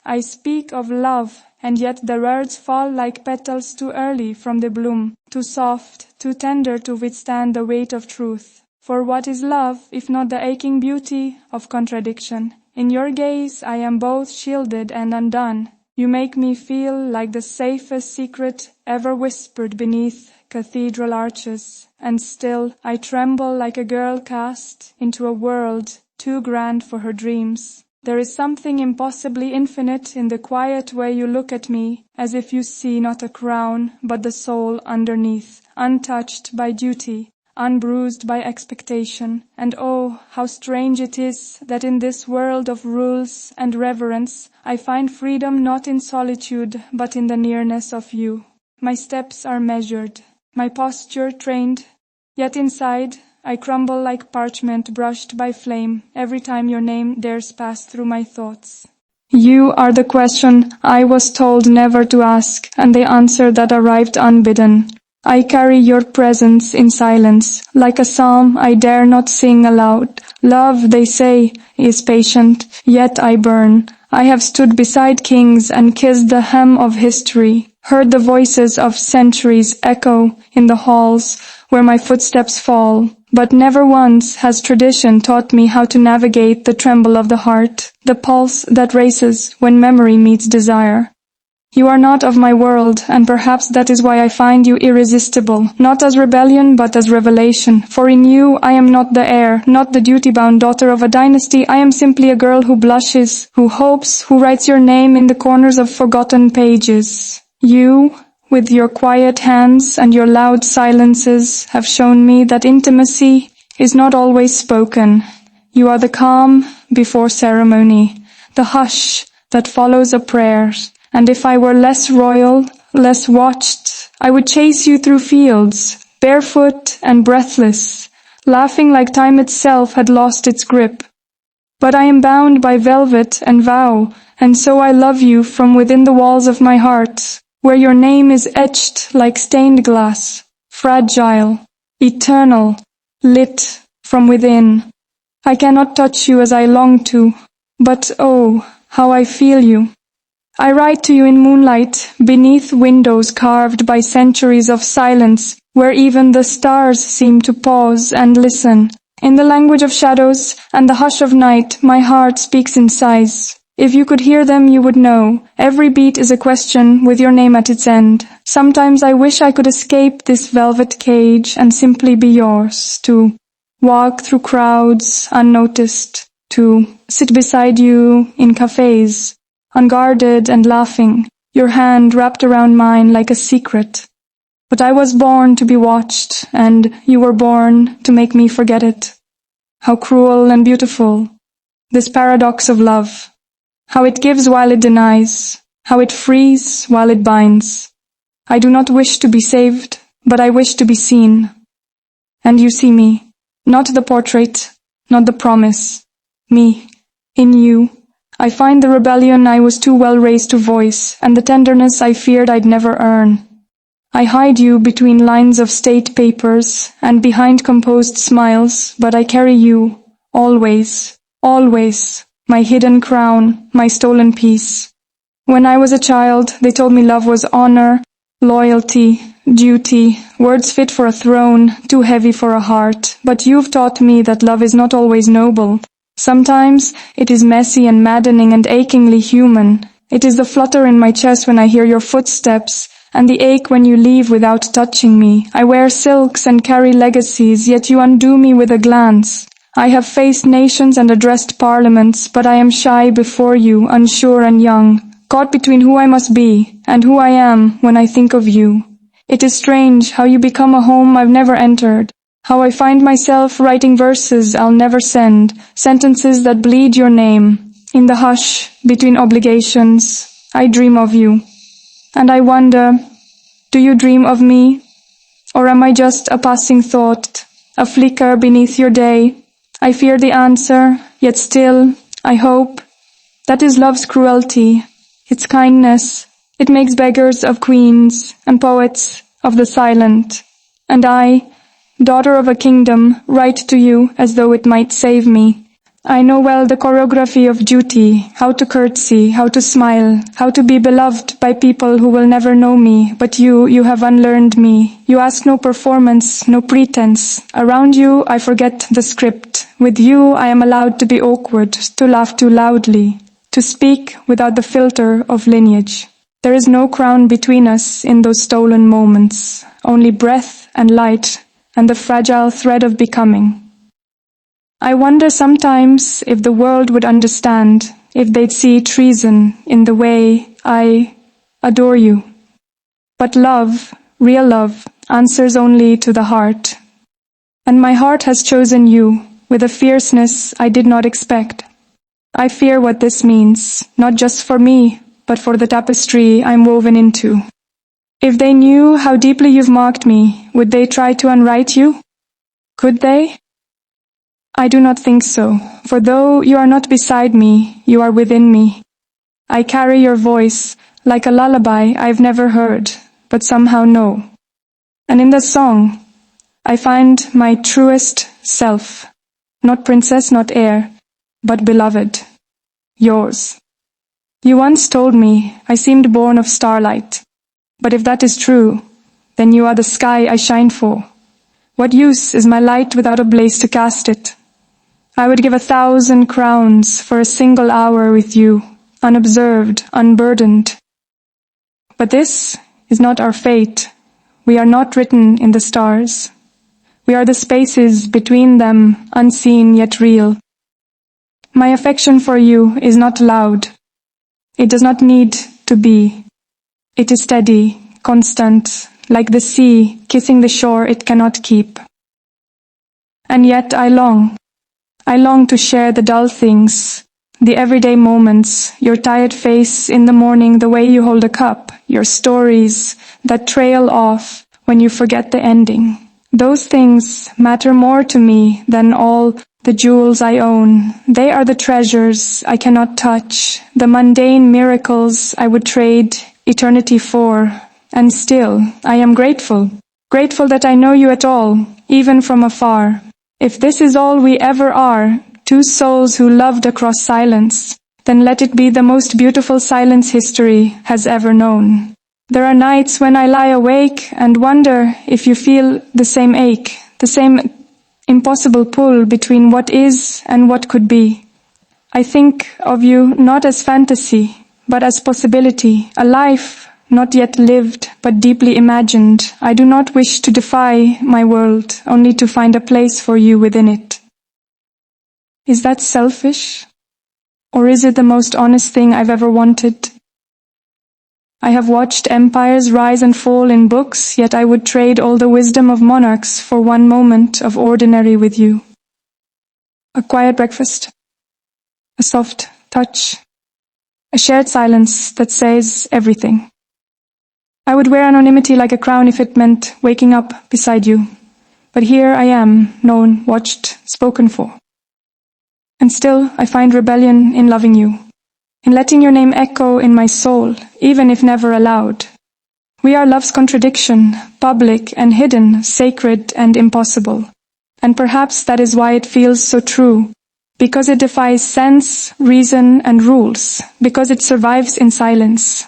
I speak of love, and yet the words fall like petals too early from the bloom, too soft, too tender to withstand the weight of truth. For what is love, if not the aching beauty of contradiction? In your gaze I am both shielded and undone. You make me feel like the safest secret ever whispered beneath cathedral arches, and still I tremble like a girl cast into a world too grand for her dreams. There is something impossibly infinite in the quiet way you look at me, as if you see not a crown, but the soul underneath, untouched by duty, unbruised by expectation. And oh, how strange it is that in this world of rules and reverence, I find freedom not in solitude, but in the nearness of you. My steps are measured, my posture trained, yet inside I crumble like parchment brushed by flame every time your name dares pass through my thoughts. You are the question I was told never to ask, and the answer that arrived unbidden. I carry your presence in silence, like a psalm I dare not sing aloud. Love, they say, is patient, yet I burn. I have stood beside kings and kissed the hem of history, heard the voices of centuries echo in the halls where my footsteps fall. But never once has tradition taught me how to navigate the tremble of the heart, the pulse that races when memory meets desire. You are not of my world, and perhaps that is why I find you irresistible, not as rebellion but as revelation. For in you I am not the heir, not the duty-bound daughter of a dynasty. I am simply a girl who blushes, who hopes, who writes your name in the corners of forgotten pages. You, with your quiet hands and your loud silences, have shown me that intimacy is not always spoken. You are the calm before ceremony, the hush that follows a prayer. And if I were less royal, less watched, I would chase you through fields, barefoot and breathless, laughing like time itself had lost its grip. But I am bound by velvet and vow, and so I love you from within the walls of my heart, where your name is etched like stained glass, fragile, eternal, lit from within. I cannot touch you as I long to, but oh, how I feel you. I write to you in moonlight, beneath windows carved by centuries of silence, where even the stars seem to pause and listen. In the language of shadows and the hush of night, my heart speaks in sighs. If you could hear them, you would know. Every beat is a question with your name at its end. Sometimes I wish I could escape this velvet cage and simply be yours, to walk through crowds unnoticed, to sit beside you in cafes, unguarded and laughing, your hand wrapped around mine like a secret. But I was born to be watched, and you were born to make me forget it. How cruel and beautiful, this paradox of love. How it gives while it denies, how it frees while it binds. I do not wish to be saved, but I wish to be seen. And you see me, not the portrait, not the promise, me, in you. I find the rebellion I was too well raised to voice, and the tenderness I feared I'd never earn. I hide you between lines of state papers and behind composed smiles, but I carry you, always, always, my hidden crown, my stolen peace. When I was a child, they told me love was honor, loyalty, duty, words fit for a throne, too heavy for a heart. But you've taught me that love is not always noble. Sometimes it is messy and maddening and achingly human. It is the flutter in my chest when I hear your footsteps, and the ache when you leave without touching me. I wear silks and carry legacies, yet you undo me with a glance. I have faced nations and addressed parliaments, but I am shy before you, unsure and young, caught between who I must be and who I am when I think of you. It is strange how you become a home I've never entered. How I find myself writing verses I'll never send, sentences that bleed your name. In the hush, between obligations, I dream of you. And I wonder, do you dream of me? Or am I just a passing thought, a flicker beneath your day? I fear the answer, yet still, I hope. That is love's cruelty, its kindness. It makes beggars of queens and poets of the silent. And I, daughter of a kingdom, write to you as though it might save me. I know well the choreography of duty, how to curtsy, how to smile, how to be beloved by people who will never know me, but you have unlearned me. You ask no performance, no pretense. Around you, I forget the script. With you, I am allowed to be awkward, to laugh too loudly, to speak without the filter of lineage. There is no crown between us in those stolen moments, only breath and light and the fragile thread of becoming. I wonder sometimes if the world would understand, if they'd see treason in the way I adore you. But love, real love, answers only to the heart. And my heart has chosen you with a fierceness I did not expect. I fear what this means, not just for me, but for the tapestry I'm woven into. If they knew how deeply you've marked me, would they try to unwrite you? Could they? I do not think so, for though you are not beside me, you are within me. I carry your voice like a lullaby I've never heard, but somehow know. And in the song, I find my truest self, not princess, not heir, but beloved, yours. You once told me I seemed born of starlight, but if that is true, then you are the sky I shine for. What use is my light without a blaze to cast it? I would give 1,000 crowns for a single hour with you, unobserved, unburdened. But this is not our fate. We are not written in the stars. We are the spaces between them, unseen yet real. My affection for you is not loud. It does not need to be. It is steady, constant, like the sea kissing the shore it cannot keep. And yet I long to share the dull things, the everyday moments, your tired face in the morning, the way you hold a cup, your stories that trail off when you forget the ending. Those things matter more to me than all the jewels I own. They are the treasures I cannot touch, the mundane miracles I would trade eternity for. And still, I am grateful that I know you at all, even from afar. If this is all we ever are, two souls who loved across silence, then let it be the most beautiful silence history has ever known. There are nights when I lie awake and wonder if you feel the same ache, the same impossible pull between what is and what could be. I think of you not as fantasy, but as possibility, a life not yet lived, but deeply imagined. I do not wish to defy my world, only to find a place for you within it. Is that selfish? Or is it the most honest thing I've ever wanted? I have watched empires rise and fall in books, yet I would trade all the wisdom of monarchs for one moment of ordinary with you. A quiet breakfast, a soft touch, a shared silence that says everything. I would wear anonymity like a crown if it meant waking up beside you. But here I am, known, watched, spoken for. And still I find rebellion in loving you, in letting your name echo in my soul, even if never aloud. We are love's contradiction, public and hidden, sacred and impossible. And perhaps that is why it feels so true, because it defies sense, reason and rules, because it survives in silence.